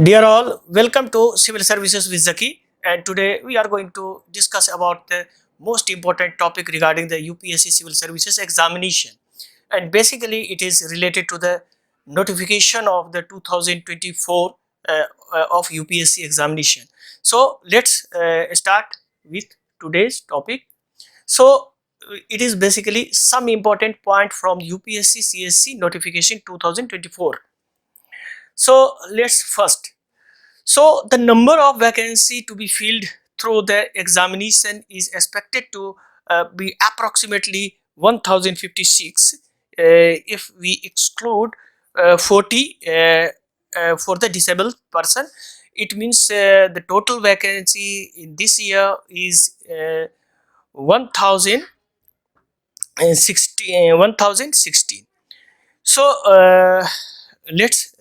Dear all, welcome to Civil Services with Zaki, and today we are going to discuss about the most important topic regarding the UPSC Civil Services examination. And basically it is related to the notification of the 2024 of UPSC examination. So let's start with today's topic. So it is basically some important point from UPSC CSC notification 2024. So let's first. So the number of vacancy to be filled through the examination is expected to be approximately 1056 if we exclude 40 for the disabled person. It means the total vacancy in this year is 1016. So let's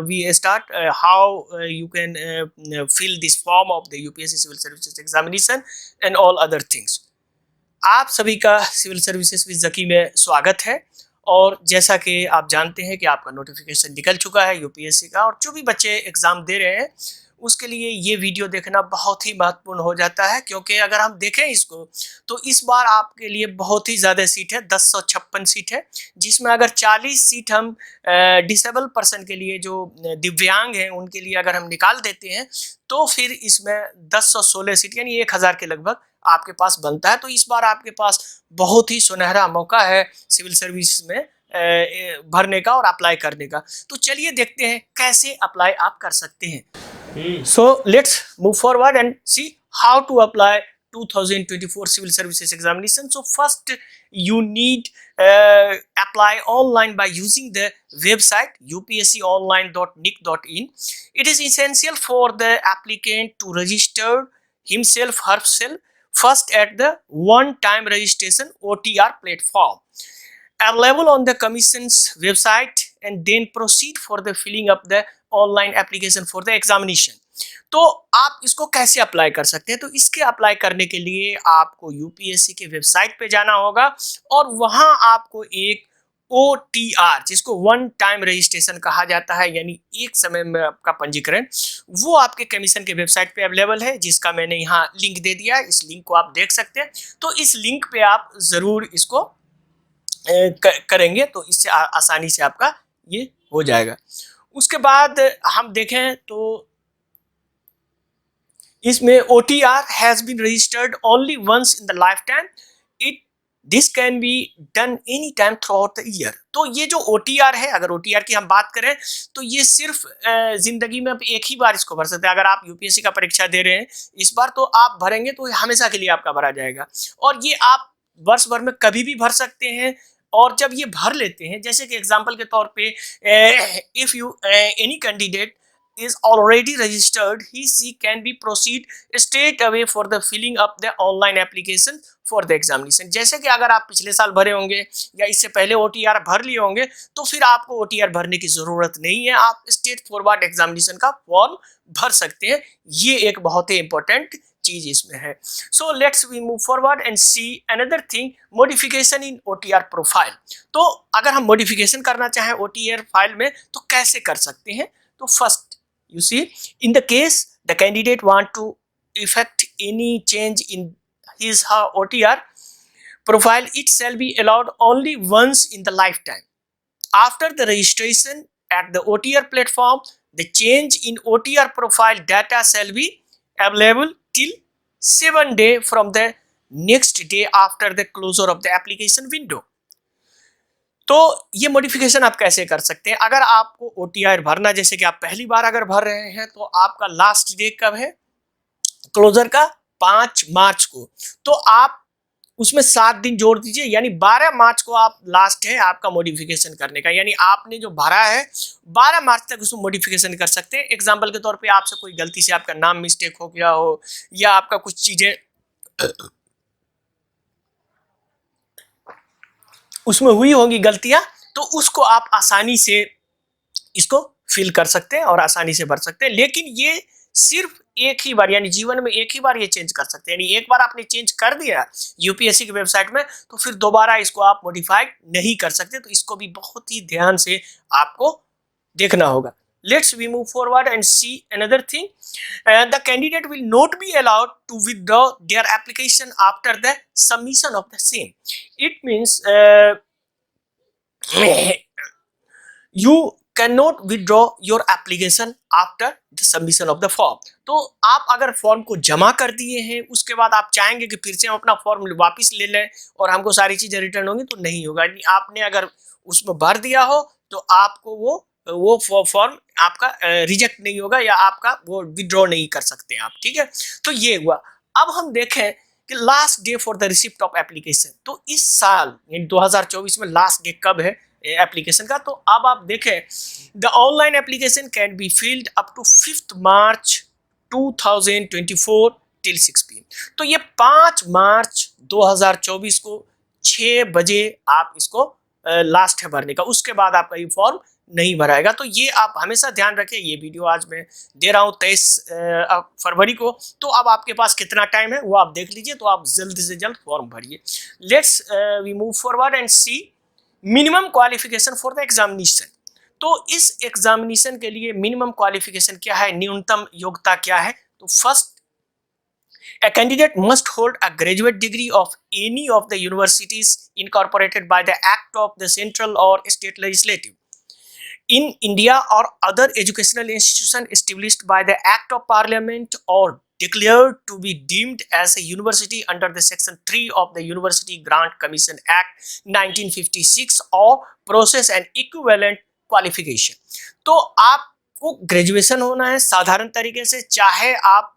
we start how you can fill this form of the UPSC Civil Services examination and all other things. आप सभी का civil services with जकी में स्वागत है। और जैसा कि आप जानते हैं कि आपका नोटिफिकेशन निकल चुका है यूपीएससी का, और जो भी बच्चे एग्ज़ाम दे रहे हैं उसके लिए ये वीडियो देखना बहुत ही महत्वपूर्ण हो जाता है, क्योंकि अगर हम देखें इसको तो इस बार आपके लिए बहुत ही ज़्यादा सीट है, 1056 सीट है, जिसमें अगर 40 सीट हम डिसेबल पर्सन के लिए जो दिव्यांग हैं उनके लिए अगर हम निकाल देते हैं तो फिर इसमें 1016 सीट यानी 1000 के लगभग आपके पास बनता है। तो इस बार आपके पास बहुत ही सुनहरा मौका है सिविल सर्विस में भरने का और अप्लाई करने का। तो चलिए देखते हैं कैसे अप्लाई आप कर सकते हैं। So let's move forward and see how to apply 2024 civil services examination. So first you need apply online by using the website upsconline.nic.in. It is essential for the applicant to register himself herself first at the one-time registration OTR platform available on the Commission's website and then proceed for the filling up the online application for the examination. तो आप इसको कैसे apply कर सकते हैं? तो इसके apply करने के लिए आपको यूपीएससी के वेबसाइट पे जाना होगा और वहां आपको एक OTR जिसको वन टाइम रजिस्ट्रेशन कहा जाता है, यानी एक समय में आपका पंजीकरण, वो आपके कमीशन के वेबसाइट पे अवेलेबल है, जिसका मैंने यहाँ लिंक दे दिया है। इस लिंक को आप देख सकते हैं। तो इस लिंक पे आप जरूर इसको करेंगे तो इससे आसानी से आपका ये हो जाएगा। उसके बाद हम देखें तो इसमें OTR has been registered only once in the life time. This can be done any time through the year. तो ये जो OTR है, अगर OTR की हम बात करें तो ये सिर्फ जिंदगी में आप एक ही बार इसको भर सकते हैं। अगर आप यूपीएससी का परीक्षा दे रहे हैं इस बार तो आप भरेंगे तो हमेशा के लिए आपका भरा जाएगा, और ये आप वर्ष भर में कभी भी भर सकते हैं। और जब ये भर लेते हैं, जैसे कि एग्जांपल के तौर पे if you any candidate is already registered, he can be proceed straight away for the filling up the online application for the examination। जैसे कि अगर आप पिछले साल भरे होंगे या इससे पहले OTR भर लिए होंगे तो फिर आपको OTR भरने की जरूरत नहीं है, आप स्ट्रेट फॉरवर्ड एग्जामिनेशन का फॉर्म भर सकते हैं। ये एक बहुत ही इंपॉर्टेंट चीज इसमें है। So let's we move forward and see another thing, modification in OTR profile. तो अगर हम मॉडिफिकेशन करना चाहें OTR फाइल में तो कैसे कर सकते हैं? तो first you see, in the case the candidate want to effect any change in his her OTR profile, it shall be allowed only once in the lifetime. After the registration at the OTR platform, the change in OTR profile data shall be available till 7 days from the next day after the closure of the application window. तो ये modification आप कैसे कर सकते हैं? अगर आपको OTR भरना, जैसे कि आप पहली बार अगर भर रहे हैं तो आपका लास्ट डे कब है क्लोजर का? 5 मार्च को। तो आप उसमें 7 दिन जोड़ दीजिए, यानी 12 मार्च को आप लास्ट है आपका मॉडिफिकेशन करने का। यानी आपने जो भरा है 12 मार्च तक उसमें मॉडिफिकेशन कर सकते हैं। एग्जाम्पल के तौर पे आपसे कोई गलती से आपका नाम मिस्टेक हो गया हो या आपका कुछ चीजें उसमें हुई होंगी गलतियां, तो उसको आप आसानी से इसको फिल कर सकते हैं और आसानी से भर सकते हैं। लेकिन ये सिर्फ एक ही बार, यानी जीवन में एक ही बार ये चेंज कर सकते हैं। यानी एक बार आपने चेंज कर दिया यूपीएससी की वेबसाइट में तो फिर दोबारा इसको आप मॉडिफाई नहीं कर सकते। तो इसको भी बहुत ही ध्यान से आपको देखना होगा। Let's we move forward and see another thing. The candidate will not be allowed to withdraw their application after the submission of the same. It means you cannot withdraw your application after the submission of the form. तो आप अगर form को जमा कर दिए हैं, उसके बाद आप चाहेंगे कि फिर से हम अपना फॉर्म वापस ले लें और हमको सारी चीजें रिटर्न होंगी, तो नहीं होगा। आपने अगर उसमें भर दिया हो तो आपको वो फॉर्म आपका रिजेक्ट नहीं होगा या आपका वो विड्रॉ नहीं कर सकते आप, ठीक है। तो ये हुआ। अब हम देखें कि last day for the receipt of application, तो इस साल 2024 में लास्ट डे कब है एप्लीकेशन का। तो अब आप देखें, the online application can be filled up to 5 March 2024 till 6 PM। तो ये 5 मार्च 2024 को 6 बजे आप इसको लास्ट है भरने का, उसके बाद आपका ये फॉर्म नहीं भराएगा। तो ये आप हमेशा ध्यान रखें। ये वीडियो आज मैं दे रहा हूँ 23 फरवरी को, तो अब आपके पास कितना टाइम है वो आप देख लीजिए, तो आप जल्द से जल्द फॉर्म भरिए। Let's we move forward and see minimum qualification for the examination. तो इस एग्जामिनेशन के लिए मिनिमम क्वालिफिकेशन क्या है, न्यूनतम योग्यता क्या है। तो first, a candidate must hold a graduate degree of any of the universities incorporated by the act of the central or state legislative in India or other educational institution established by the act of parliament or declared to be deemed as a university under the section 3 of the University Grant Commission Act 1956 or process an equivalent qualification। तो आपको graduation होना है साधारण तरीके से, चाहे आप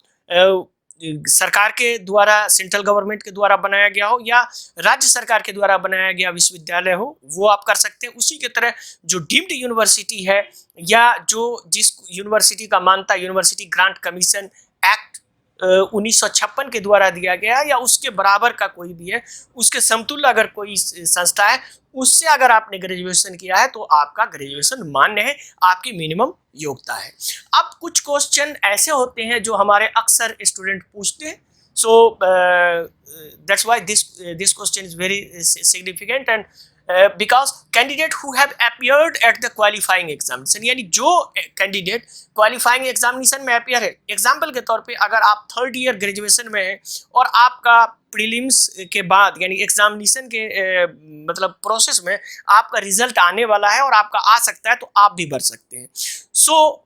सरकार के द्वारा, सेंट्रल गवर्नमेंट के द्वारा बनाया गया हो या राज्य सरकार के द्वारा बनाया गया विश्वविद्यालय हो, वो आप कर सकते हैं। उसी की तरह जो डीम्ड यूनिवर्सिटी है या जो जिस यूनिवर्सिटी का मानता यूनिवर्सिटी ग्रांट कमीशन एक्ट 1956 के द्वारा दिया गया या उसके बराबर का कोई भी है, उसके समतुल्य अगर कोई संस्था है, उससे अगर आपने ग्रेजुएशन किया है तो आपका ग्रेजुएशन मान्य है, आपकी मिनिमम योग्यता है। अब कुछ क्वेश्चन ऐसे होते हैं जो हमारे अक्सर स्टूडेंट पूछते हैं, so that's why this question is very significant and because candidate who have appeared at the qualifying examination, यानी जो कैंडिडेट क्वालिफाइंग एग्जामिनेशन में अपियर है। एग्जाम्पल के तौर पे अगर आप 3rd ईयर ग्रेजुएशन में हैं और आपका प्रीलिम्स के बाद यानी एग्जामिनेशन के मतलब प्रोसेस में आपका रिजल्ट आने वाला है और आपका आ सकता है, तो आप भी भर सकते हैं। सो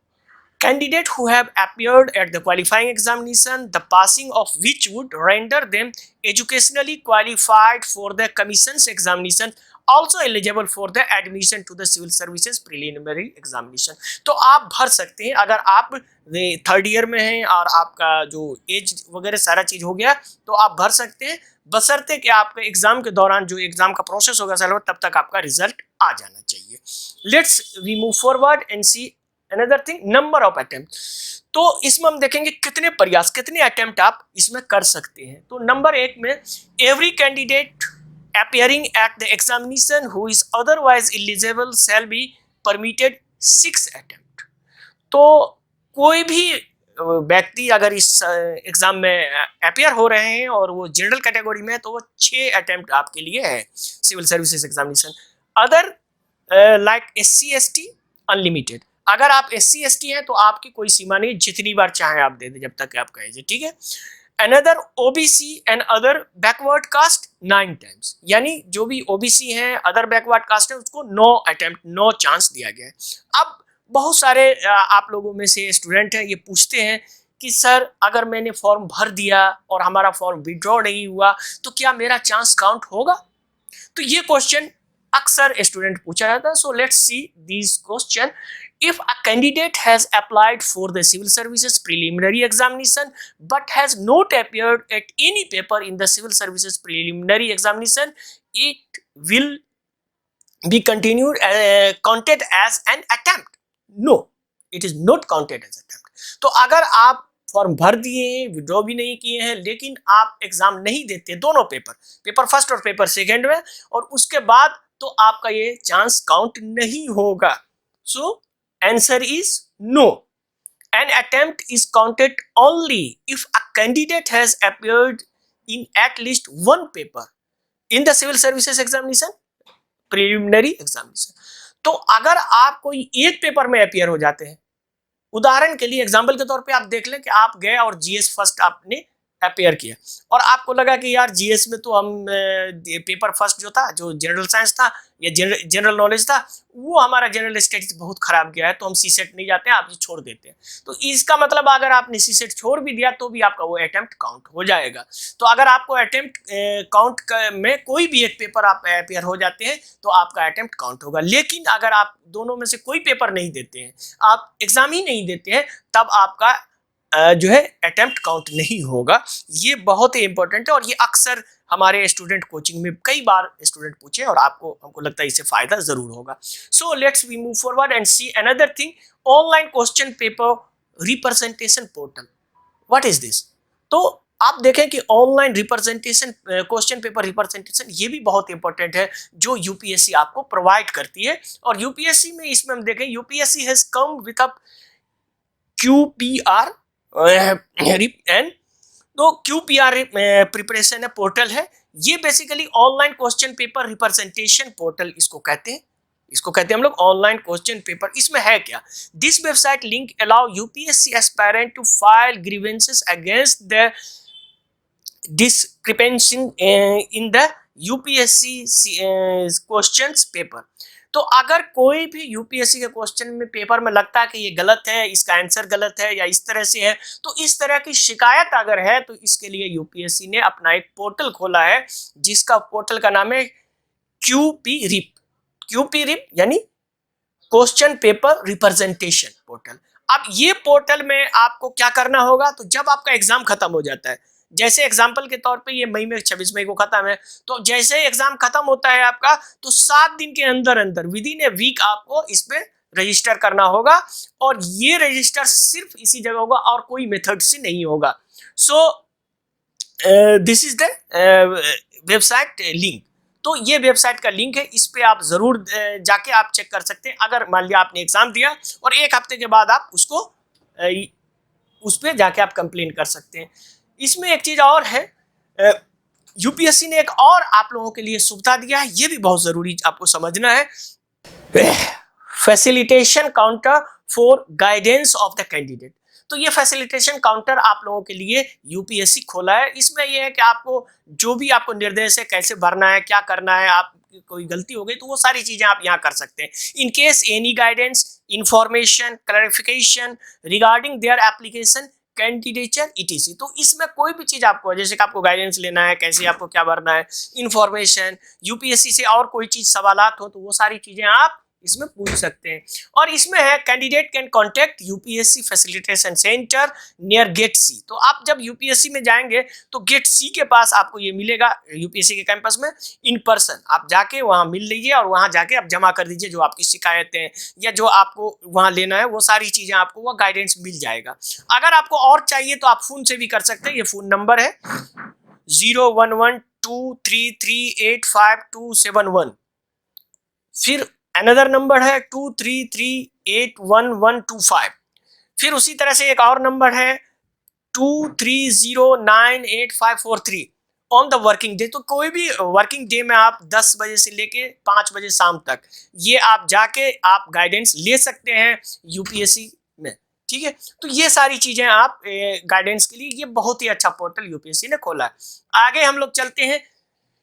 candidate who have appeared at the qualifying examination, the passing of which would render them educationally qualified for the commission's examination, also eligible for the admission to the civil services preliminary examination। तो आप भर सकते हैं अगर आप 3rd year में हैं और आपका जो एज वगैरह सारा चीज हो गया, तो आप भर सकते हैं, बशर्ते कि आपके एग्जाम के दौरान जो एग्जाम का प्रोसेस होगा सिलेबस, तब तक आपका रिजल्ट आ जाना चाहिए। Let's we move forward and see another thing, number of attempt. तो इसमें हम देखेंगे कितने प्रयास, कितने अटेम्प्ट आप इसमें कर सकते हैं। तो नंबर 1 में, every candidate appearing at the examination who is otherwise eligible shall be permitted 6 attempt। तो कोई भी व्यक्ति अगर इस एग्जाम में अपियर हो रहे हैं और वो जनरल कैटेगरी में है, तो वो 6 अटेम्प्ट आपके लिए है civil services examination. Other like SC/ST unlimited, अगर आप SC/ST हैं तो आपकी कोई सीमा नहीं, जितनी बार चाहे आप दे दें जब तक आपका एज है, ठीक है। Another OBC and other backward caste 9 times, यानी जो भी OBC हैं, अदर बैकवर्ड कास्ट है, उसको 9 अटेम्प्ट 9 चांस दिया गया है। अब बहुत सारे आप लोगों में से स्टूडेंट हैं, ये पूछते हैं कि सर अगर मैंने फॉर्म भर दिया और हमारा फॉर्म विड्रॉ नहीं हुआ तो क्या मेरा चांस काउंट होगा। तो ये क्वेश्चन अक्सर स्टूडेंट पूछा जाता है। So let's see this question. If a candidate has applied for the civil services preliminary examination but has not appeared at any paper in the civil services preliminary examination, it will be counted as an attempt? No, it is not counted as attempt। तो अगर आप form भर दिए हैं, withdraw भी नहीं किए हैं, लेकिन आप एग्जाम नहीं देते दोनों पेपर फर्स्ट और पेपर सेकेंड में, और उसके बाद, तो आपका ये चांस काउंट नहीं होगा। सो answer is no. An attempt is counted only if a candidate has appeared in at least one paper in the civil services examination preliminary examination। तो अगर आप कोई एक पेपर में अपियर हो जाते हैं, उदाहरण के लिए एग्जाम्पल के तौर पे आप देख लें कि आप गए और जीएस फर्स्ट आपने अपेयर किया और आपको लगा कि यार जीएस में तो हम पेपर फर्स्ट जो था, जो जनरल साइंस था या जनरल नॉलेज था, वो हमारा जनरल स्टडीज बहुत खराब गया है, तो हम सी सेट नहीं जाते हैं, आप ये छोड़ देते हैं। तो इसका मतलब अगर आपने सी सेट छोड़ भी दिया तो भी आपका वो अटेम्प्ट काउंट हो जाएगा। तो अगर आपको अटेम्प्ट काउंट में कोई भी एक पेपर आप अपेयर हो जाते हैं तो आपका अटेम्प्ट काउंट होगा। लेकिन अगर आप दोनों में से कोई पेपर नहीं देते हैं, आप एग्जाम ही नहीं देते हैं, तब आपका जो है अटेम्प्ट काउंट नहीं होगा। ये बहुत ही इंपॉर्टेंट है और ये अक्सर हमारे स्टूडेंट कोचिंग में कई बार स्टूडेंट पूछे और आपको हमको लगता है इससे फायदा जरूर होगा। So let's we move forward and see another thing, online question paper representation portal. What is this? तो आप देखें कि online representation question paper representation ये भी बहुत इंपॉर्टेंट है जो यूपीएससी आपको प्रोवाइड करती है। और यूपीएससी में इसमें हम देखें, UPSC has come with a QPR and तो QPR प्रिपरेशन है पोर्टल है। ये basically online question paper representation portal इसको कहते हैं, हम लोग ऑनलाइन क्वेश्चन पेपर। इसमें है क्या? This website link allow UPSC aspirant to file grievances against the discrepancy in the UPSC questions paper. तो अगर कोई भी यूपीएससी के क्वेश्चन में पेपर में लगता है कि ये गलत है, इसका आंसर गलत है या इस तरह से है, तो इस तरह की शिकायत अगर है तो इसके लिए यूपीएससी ने अपना एक पोर्टल खोला है जिसका पोर्टल का नाम है क्यूपी रिप यानी क्वेश्चन पेपर रिप्रेजेंटेशन पोर्टल। अब ये पोर्टल में आपको क्या करना होगा? तो जब आपका एग्जाम खत्म हो जाता है, जैसे एग्जाम्पल के तौर पे ये मई में 26 मई को खत्म है, तो जैसे एग्जाम खत्म होता है आपका, तो 7 दिन के अंदर अंदर विद इन ए वीक आपको इस पे रजिस्टर करना होगा। और ये रजिस्टर सिर्फ इसी जगह होगा और कोई मेथड से नहीं होगा। So this is the website link. तो ये वेबसाइट का लिंक है, इस पे आप जरूर जाके आप चेक कर सकते हैं। अगर मान लिया आपने एग्जाम दिया और एक हफ्ते के बाद आप उसको उस पे जाके आप कंप्लेन कर सकते हैं। इसमें एक चीज और है, यूपीएससी ने एक और आप लोगों के लिए सुविधा दिया है, ये भी बहुत जरूरी आपको समझना है। Facilitation counter for guidance of the candidate. तो ये फैसिलिटेशन काउंटर आप लोगों के लिए यूपीएससी खोला है। इसमें यह है कि आपको जो भी आपको निर्देश है, कैसे भरना है, क्या करना है, आप कोई गलती हो गई तो वो सारी चीजें आप यहाँ कर सकते हैं। In case any guidance, information, clarification regarding their application, candidature ETC। तो इसमें कोई भी चीज आपको, जैसे कि आपको गाइडेंस लेना है, कैसे आपको क्या भरना है, इंफॉर्मेशन, यूपीएससी से और कोई चीज सवालात हो तो वो सारी चीजें आप इसमें पूछ सकते हैं। और इसमें है candidate can contact UPSC facilitation centre near gate C। तो आप जब यूपीएससी में जाएंगे तो गेट C के पास आपको ये मिलेगा, यूपीएससी के कैंपस में इन पर्सन आप जाके वहां मिल लीजिए और वहां जाके आप जमा कर दीजिए जो आपकी शिकायतें या जो आपको वहां लेना है, वो सारी चीजें आपको वह गाइडेंस मिल जाएगा। अगर आपको और चाहिए तो आप फोन से भी कर सकते हैं। ये फोन नंबर है 01123385271। फिर अनदर नंबर है 233811125। फिर उसी तरह से एक और नंबर है 230985543 ऑन द वर्किंग डे। तो कोई भी वर्किंग डे में आप 10 बजे से लेके 5 बजे शाम तक ये आप जाके आप गाइडेंस ले सकते हैं यूपीएससी में। ठीक है, तो ये सारी चीजें आप गाइडेंस के लिए, ये बहुत ही अच्छा पोर्टल यूपीएससी ने खोला है। आगे हम लोग चलते हैं,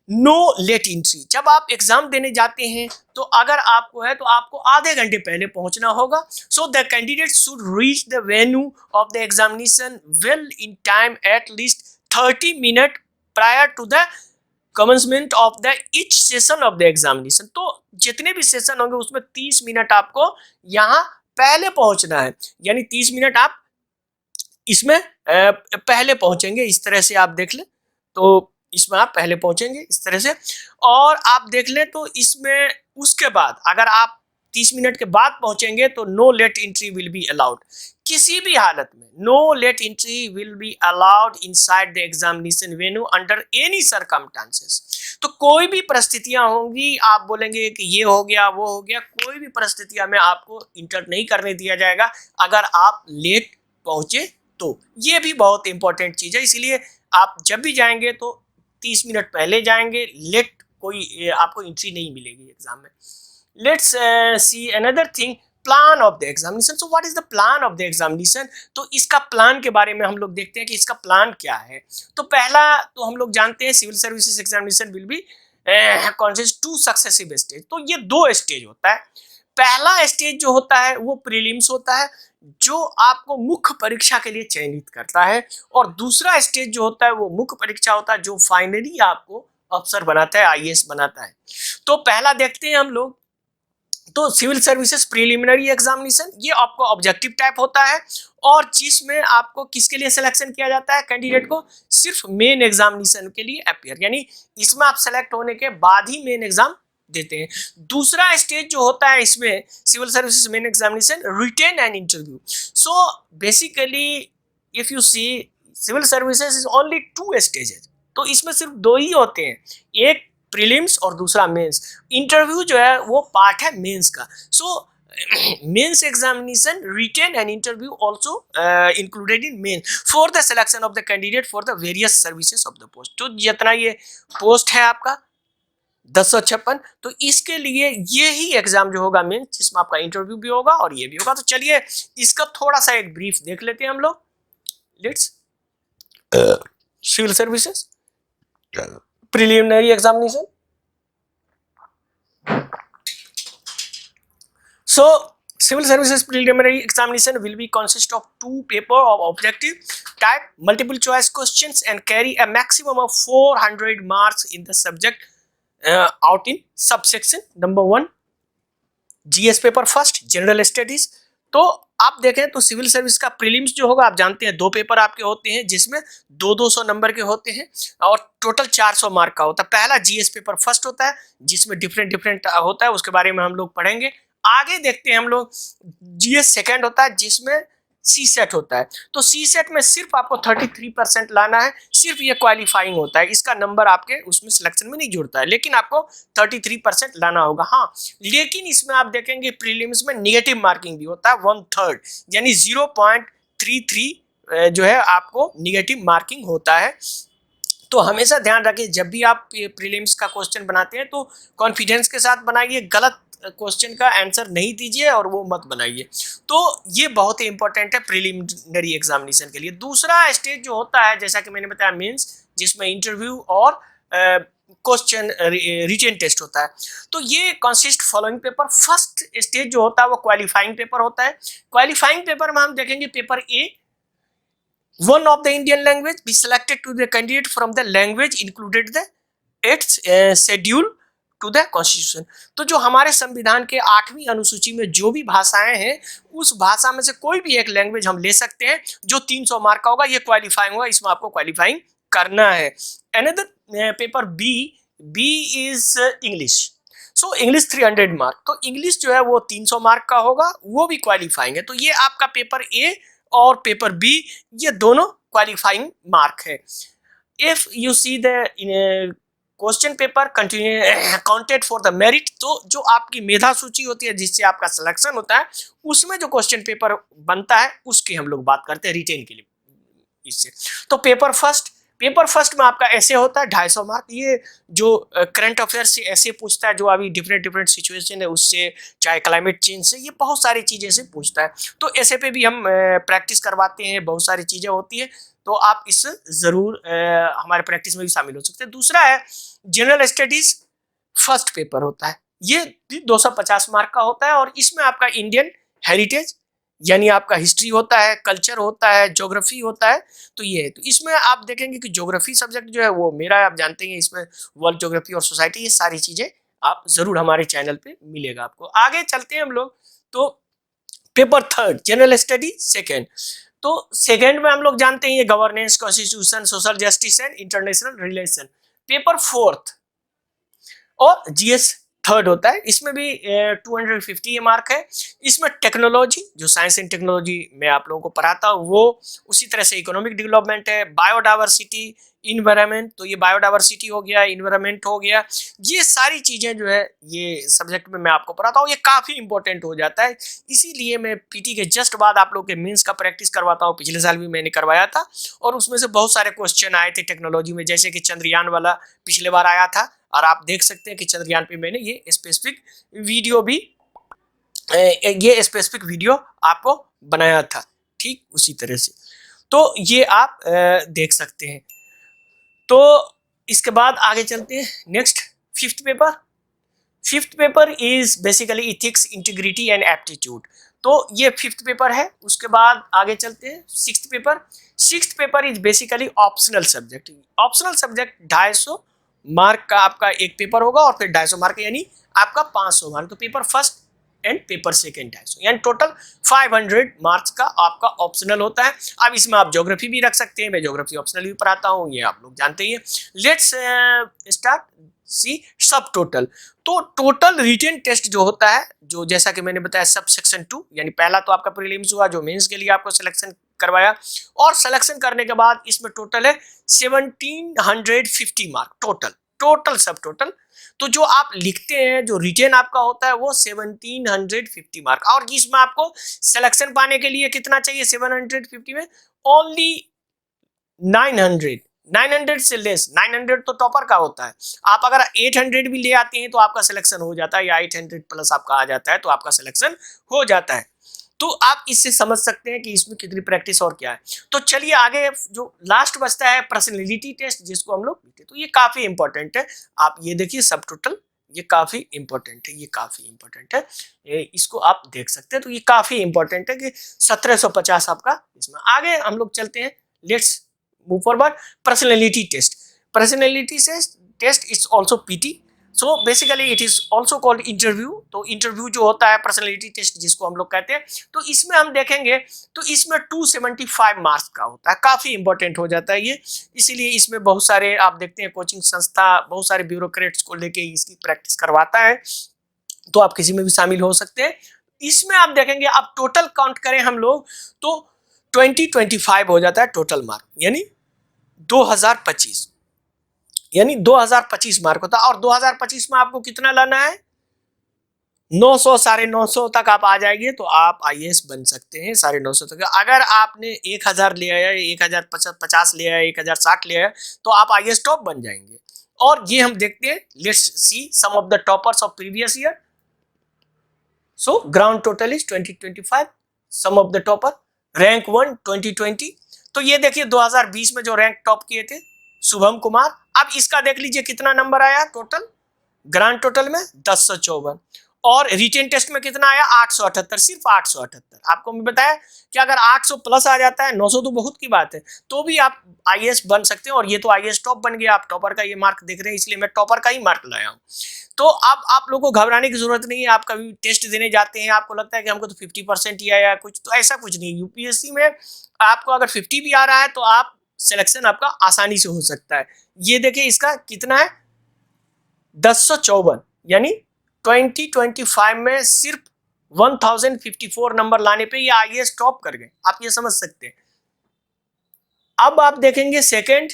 नो लेट एंट्री। जब आप एग्जाम देने जाते हैं तो अगर आपको है तो आपको आधे घंटे पहले पहुंचना होगा। So the candidate should reach the venue of the examination well in time at least 30 minute prior to the commencement of the each session of the examination. तो जितने भी सेशन होंगे उसमें 30 मिनट आपको यहाँ पहले पहुंचना है, यानी 30 मिनट आप इसमें पहले पहुंचेंगे। इस तरह से आप देख लें तो इसमें आप पहले पहुंचेंगे इस तरह से। और आप देख लें तो इसमें उसके बाद अगर आप 30 मिनट के बाद पहुंचेंगे तो no late entry will be allowed. किसी भी हालत में no late entry will be allowed inside the examination venue under any circumstances. तो कोई भी परिस्थितियां होंगी, आप बोलेंगे कि ये हो गया वो हो गया, कोई भी परिस्थितियां में आपको इंटर नहीं करने दिया जाएगा अगर आप लेट पहुंचे तो। ये भी बहुत इंपॉर्टेंट चीज है, इसलिए आप जब भी जाएंगे तो 30 मिनट पहले जाएंगे, लेट कोई आपको एंट्री नहीं मिलेगी एग्जाम में। Let's see another thing, plan of the examination. So what is the plan of the examination? तो इसका प्लान के बारे में हम लोग देखते हैं कि इसका प्लान क्या है। तो पहला तो हम लोग जानते हैं civil services examination will be consist to successive stage. तो ये 2 स्टेज होता है। पहला स्टेज जो होता है वो प्रीलिम्स होता है, जो आपको मुख्य परीक्षा के लिए चयनित करता है, और दूसरा स्टेज जो होता है वो मुख्य परीक्षा होता है, जो फाइनली आपको अफसर बनाता है, आईएएस बनाता है। तो पहला देखते हैं हम लोग। तो सिविल सर्विसेज प्रिलिमिनरी एग्जामिनेशन, ये आपको ऑब्जेक्टिव टाइप होता है, और जिसमें आपको किसके लिए सिलेक्शन किया जाता है कैंडिडेट को? सिर्फ मेन एग्जामिनेशन के लिए अपियर, यानी इसमें आप सेलेक्ट होने के बाद ही मेन एग्जाम देते हैं। दूसरा स्टेज जो होता है इसमें civil services main examination, written and interview. So basically if you see civil services is only 2 stages, तो इसमें सिर्फ 2 ही होते हैं, एक प्रीलिम्स और दूसरा मेंस। इंटरव्यू जो है वो पार्ट है मेंस का। So mains examination, written and interview also included in main for the selection of the candidate for the various services of the post. तो जितना ये पोस्ट है आपका 1056, तो इसके लिए ये ही एग्जाम जो होगा मेंस, जिसमें आपका इंटरव्यू भी होगा और ये भी होगा। तो चलिए इसका थोड़ा सा एक ब्रीफ देख लेते हैं हम लोग। Let's civil services preliminary examination. So civil services preliminary examination will be consist of 2 paper of objective type, multiple choice questions, and carry a maximum of 400 marks in the subject out in subsection number 1 GS paper first general studies. तो आप देखें तो civil service का prelims जो होगा, आप जानते हैं 2 पेपर आपके होते हैं, जिसमें 200 नंबर के होते हैं, और टोटल 400 मार्क का होता है। पहला जीएस पेपर फर्स्ट होता है, जिसमें डिफरेंट होता है, उसके बारे में हम लोग पढ़ेंगे। आगे देखते हैं हम लोग जीएस सेकेंड होता है, जिसमें सी सेट होता है। तो सी सेट में सिर्फ आपको 33% लाना है, सिर्फ ये क्वालिफाइंग होता है, इसका नंबर आपके उसमें सिलेक्शन में नहीं जुड़ता है, लेकिन आपको 33% लाना होगा। हाँ, लेकिन इसमें आप देखेंगे प्रीलिम्स में निगेटिव मार्किंग भी होता है 1/3, यानी 0.33 जो है आपको निगेटिव मार्किंग होता है। तो हमेशा ध्यान रखिए, जब भी आप प्रीलिम्स का क्वेश्चन बनाते हैं तो कॉन्फिडेंस के साथ बनाइए, गलत क्वेश्चन का आंसर नहीं दीजिए और वो मत बनाइए। तो ये बहुत ही इंपॉर्टेंट है प्रीलिमिनरी एग्जामिनेशन के लिए। दूसरा स्टेज जो होता है, जैसा कि मैंने बताया मेंस, जिसमें इंटरव्यू और क्वेश्चन रिटन टेस्ट होता है। तो ये consist following paper. First stage जो होता है वो क्वालिफाइंग पेपर होता है। क्वालिफाइंग पेपर में हम देखेंगे paper A, one of the Indian language be selected to the candidate from the language included the its schedule to the constitution। तो जो हमारे संविधान के 8वीं अनुसूची में जो भी भाषाएं हैं, उस भाषा में से कोई भी एक लैंग्वेज हम ले सकते हैं, जो 300 मार्क का होगा। ये क्वालिफाइंग होगा, इसमें आपको क्वालिफाइंग करना है। Another paper B is English. So English 300 mark, तो इंग्लिश जो है वो 300 मार्क का होगा, वो भी क्वालिफाइंग है। तो ये आपका पेपर ए और पेपर बी, ये दोनों क्वालिफाइंग मार्क है। If you see the question paper counted for the merit, तो जो आपकी मेधा सूची होती है जिससे आपका सिलेक्शन होता है, उसमें जो क्वेश्चन पेपर बनता है उसकी हम लोग बात करते हैं रिटेन के लिए इससे। तो पेपर फर्स्ट में आपका ऐसे होता है 250 मार्क। ये जो करंट अफेयर्स से ऐसे पूछता है, जो अभी डिफरेंट सिचुएशन है उससे, चाहे क्लाइमेट चेंज से, ये बहुत सारी चीज़ें से पूछता है। तो ऐसे पे भी हम प्रैक्टिस करवाते हैं, बहुत सारी चीज़ें होती है, तो आप इससे ज़रूर हमारे प्रैक्टिस में भी शामिल हो सकते हैं। दूसरा है जनरल स्टडीज फर्स्ट पेपर होता है, ये 250 मार्क का होता है, और इसमें आपका इंडियन हेरिटेज यानी आपका हिस्ट्री होता है, कल्चर होता है, ज्योग्राफी होता है। तो ये है, तो इसमें आप देखेंगे कि ज्योग्राफी सब्जेक्ट जो है वो मेरा, आप जानते हैं, इसमें वर्ल्ड ज्योग्राफी और सोसाइटी, ये सारी चीज़ें आप ज़रूर हमारे चैनल पे मिलेगा आपको। आगे चलते हैं हम लोग। तो paper third general study second. तो सेकेंड में हम लोग जानते हैं ये governance, constitution, social justice and international relation. Paper fourth और जीएस थर्ड होता है, इसमें भी 250 मार्क है। इसमें टेक्नोलॉजी, जो साइंस एंड टेक्नोलॉजी मैं आप लोगों को पढ़ाता हूँ वो, उसी तरह से इकोनॉमिक डेवलपमेंट है, बायोडाइवर्सिटी, इन्वायरमेंट, तो ये बायोडाइवर्सिटी हो गया, इन्वायरमेंट हो गया, ये सारी चीज़ें जो है ये सब्जेक्ट में मैं आपको पढ़ाता हूँ, ये काफ़ी इंपॉर्टेंट हो जाता है। इसीलिए मैं पीटी के जस्ट बाद आप लोग के मेंस का प्रैक्टिस करवाता हूँ। पिछले साल भी मैंने करवाया था, और उसमें से बहुत सारे क्वेश्चन आए थे टेक्नोलॉजी में, जैसे कि चंद्रयान वाला पिछले बार आया था, और आप देख सकते हैं कि चंद्रयान पे मैंने ये स्पेसिफिक वीडियो भी ये स्पेसिफिक वीडियो आपको बनाया था, ठीक उसी तरह से। तो ये आप देख सकते हैं। तो इसके बाद आगे चलते हैं next fifth paper. Fifth paper is basically ethics, integrity and aptitude. तो ये फिफ्थ पेपर है। उसके बाद आगे चलते हैं sixth paper. Sixth paper is basically optional subject. Optional subject 250 mark का आपका एक पेपर होगा और फिर 250 मार्क यानी आपका 500 मार्क। तो paper first and paper second 250 यानी टोटल 500 मार्क्स का आपका ऑप्शनल होता है। अब इसमें आप ज्योग्राफी भी रख सकते हैं, मैं ज्योग्राफी ऑप्शनल भी पढ़ाता हूँ, ये आप लोग जानते ही हैं। लेट्स स्टार्ट सी सब टोटल। तो टोटल रिटेन टेस्ट जो होता है, जो जैसा कि मैंने बताया सब सेक्शन 2 यानी पहला तो आपका प्रीलिम्स हुआ जो मेंस के लिए आपको सिलेक्शन करवाया, और सिलेक्शन करने के बाद इसमें टोटल है 1750 मार्क टोटल सब टोटल। तो जो आप लिखते हैं, जो रिटेन आपका होता है वो 1750 मार्क, और इसमें आपको सिलेक्शन पाने के लिए कितना चाहिए 750 में ओनली 900 से लेस। 900 तो टॉपर का होता है। आप अगर 800 भी ले आते हैं तो आपका सिलेक्शन हो जाता है, या 800 प्लस आपका आ जाता है तो आपका सिलेक्शन हो जाता है। तो आप इससे समझ सकते हैं कि इसमें कितनी प्रैक्टिस और क्या है। तो चलिए आगे जो लास्ट बचता है पर्सनैलिटी टेस्ट, जिसको हम लोग, तो ये काफी इंपॉर्टेंट है। आप ये देखिए सब टोटल, ये काफी इंपॉर्टेंट है, ये काफी इंपॉर्टेंट है, इसको आप देख सकते हैं। तो ये काफी इंपॉर्टेंट है कि 1750 आपका इसमें। आगे हम लोग चलते हैं, let's move forward. Personality personality test is also PT. So basically it is also called interview. तो इंटरव्यू जो होता है पर्सनैलिटी टेस्ट जिसको हम लोग कहते हैं, तो इसमें हम देखेंगे तो इसमें 275 मार्क्स का होता है, काफी इंपॉर्टेंट हो जाता है ये। इसीलिए इसमें बहुत सारे आप देखते हैं कोचिंग संस्था बहुत सारे ब्यूरोक्रेट्स को लेके इसकी प्रैक्टिस करवाता है, तो आप किसी में भी शामिल हो सकते हैं। इसमें आप देखेंगे, आप टोटल काउंट करें हम लोग तो 2025 हो जाता है टोटल मार्क, यानी 2025 यानी 2025 मार्क होता है। और 2025 में आपको कितना लाना है 900 950 तक आप आ जाएंगे तो आप आईएएस बन सकते हैं 950 तक। अगर आपने 1000 ले आया, 1050 ले आया, 1060 ले आया तो आप आईएएस टॉप बन जाएंगे। और ये हम देखते हैं, let's see some of the toppers of previous year. So ground total is 2025, some of the topper rank 1 2020। तो ये देखिए 2020 में जो रैंक टॉप किए थे शुभम कुमार। अब इसका देख लीजिए कितना नंबर आया टोटल, ग्रांड टोटल में 1054, और रिटेन टेस्ट में कितना आया 878, सिर्फ 878। आपको मैं बताया कि अगर 800 प्लस आ जाता है, 900 तो बहुत की बात है, तो भी आप आईएएस बन सकते हैं। और ये तो आईएएस टॉप बन गया, आप टॉपर का ये मार्क देख रहे हैं, इसलिए मैं टॉपर का ही मार्क लाया हूँ। तो अब आप लोगों को घबराने की जरूरत नहीं है। आप कभी टेस्ट देने जाते हैं, आपको लगता है कि हमको तो 50% ही आया कुछ, तो ऐसा कुछ नहीं। यूपीएससी में आपको अगर 50 भी आ रहा है तो आप सिलेक्शन आपका आसानी से हो सकता है। ये देखिए इसका कितना है 1054, यानी 2025 में सिर्फ 1054 नंबर लाने पे ये आईएएस टॉप कर गए, आप ये समझ सकते हैं। अब आप देखेंगे सेकंड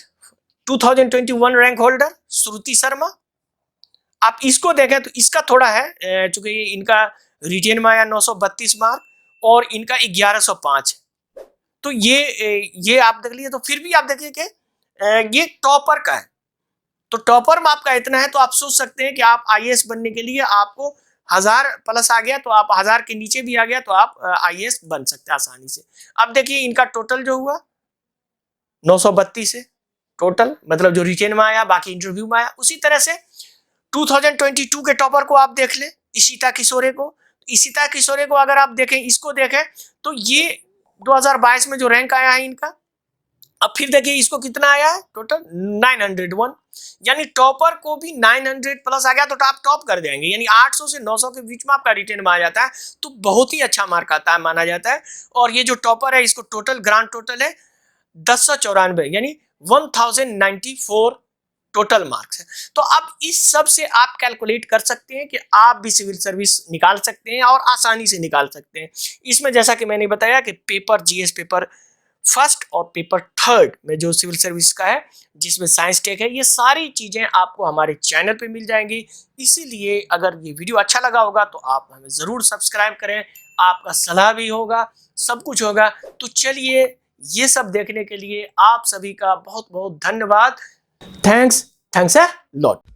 2021 रैंक होल्डर श्रुति शर्मा। आप इसको देखें तो इसका थोड़ा है, चूंकि इनका रिटेन में आया 932 मार्क और इनका 1105, तो ये आप देख लीजिए। तो फिर भी आप देखिए कि ये टॉपर का है, तो टॉपर में आपका इतना है, तो आप सोच सकते हैं कि आप आईएएस बनने के लिए आपको 1000 प्लस आ गया, तो आप 1000 के नीचे भी आ गया तो आप आईएएस बन सकते हैं आसानी से। अब देखिए इनका टोटल जो हुआ 932 है टोटल, मतलब जो रिटेन में आया, बाकी इंटरव्यू में आया। उसी तरह से 2022 के टॉपर को आप देख ले, इशिता किशोरे को। इशिता किशोरे को अगर आप देखें, इसको देखें तो ये 2022 में जो रैंक आया है इनका, अब फिर देखिए इसको कितना आया है टोटल 901, यानी टॉपर को भी 900 प्लस आ गया तो आप टॉप कर देंगे। यानी 800 से 900 के बीच में आपका रिटेन में आ जाता है, तो बहुत ही अच्छा मार्क आता है माना जाता है। और ये जो टॉपर है इसको टोटल ग्रांड टोटल है 1094, यानी 1094 टोटल मार्क्स है। तो अब इस सब से आप कैलकुलेट कर सकते हैं कि आप भी सिविल सर्विस निकाल सकते हैं और आसानी से निकाल सकते हैं। इसमें जैसा कि मैंने बताया कि पेपर जीएस पेपर फर्स्ट और पेपर थर्ड में जो सिविल सर्विस का है, जिसमें साइंस टेक है, ये सारी चीजें आपको हमारे चैनल पे मिल जाएंगी। इसीलिए अगर ये वीडियो अच्छा लगा होगा तो आप हमें जरूर सब्सक्राइब करें, आपका सलाह भी होगा, सब कुछ होगा। तो चलिए, ये सब देखने के लिए आप सभी का बहुत बहुत धन्यवाद। Thanks a lot.